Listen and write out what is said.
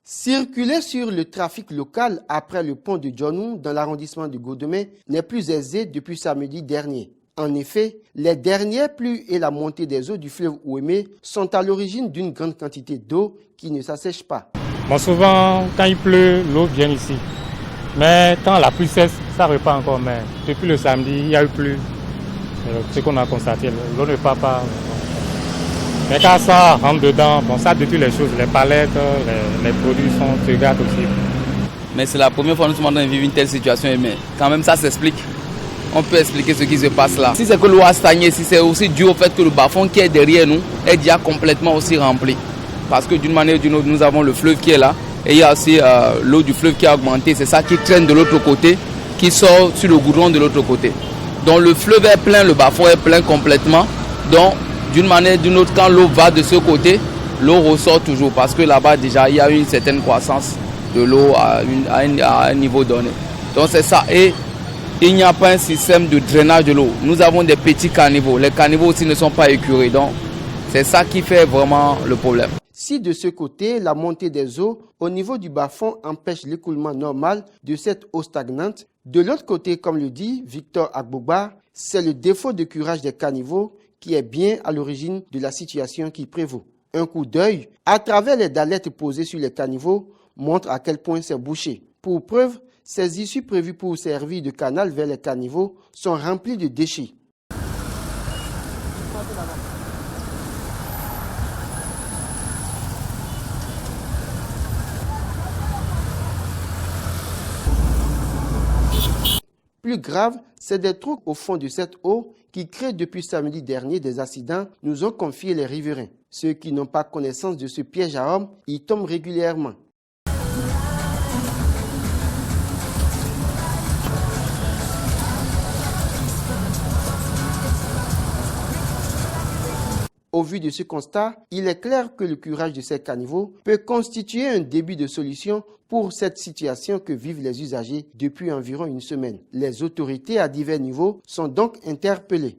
Circuler sur le trafic local après le pont de Djonou dans l'arrondissement de Godemé n'est plus aisé depuis samedi dernier. En effet, les dernières pluies et la montée des eaux du fleuve Ouémé sont à l'origine d'une grande quantité d'eau qui ne s'assèche pas. Bon, souvent, quand il pleut, l'eau vient ici. Mais quand la pluie cesse, ça repart encore. Mais depuis le samedi, il n'y a eu plus. Ce qu'on a constaté, l'eau ne part pas. Mais quand ça rentre dedans, bon, ça détruit les choses. Les palettes, les produits se gâtent aussi. Mais c'est la première fois que nous sommes en train de vivre une telle situation. Mais quand même, ça s'explique. On peut expliquer ce qui se passe là. Si c'est que l'eau a stagné, si c'est aussi dû au fait que le bas-fond qui est derrière nous est déjà complètement aussi rempli. Parce que d'une manière ou d'une autre, nous avons le fleuve qui est là. Et il y a aussi l'eau du fleuve qui a augmenté. C'est ça qui traîne de l'autre côté, qui sort sur le goudron de l'autre côté. Donc le fleuve est plein, le bas-fond est plein complètement. Donc d'une manière ou d'une autre, quand l'eau va de ce côté, l'eau ressort toujours. Parce que là-bas déjà, il y a une certaine croissance de l'eau à un niveau donné. Donc c'est ça. Et il n'y a pas un système de drainage de l'eau. Nous avons des petits caniveaux. Les caniveaux aussi ne sont pas écurés. Donc c'est ça qui fait vraiment le problème. Si de ce côté, la montée des eaux au niveau du bas-fond empêche l'écoulement normal de cette eau stagnante, de l'autre côté, comme le dit Victor Agbouba, c'est le défaut de curage des caniveaux qui est bien à l'origine de la situation qui prévaut. Un coup d'œil à travers les dallettes posées sur les caniveaux montre à quel point c'est bouché. Pour preuve, ces issues prévues pour servir de canal vers les caniveaux sont remplies de déchets. Plus grave, c'est des trous au fond de cette eau qui créent depuis samedi dernier des accidents, nous ont confié les riverains. Ceux qui n'ont pas connaissance de ce piège à hommes y tombent régulièrement. Au vu de ce constat, il est clair que le curage de ces caniveaux peut constituer un début de solution pour cette situation que vivent les usagers depuis environ une semaine. Les autorités à divers niveaux sont donc interpellées.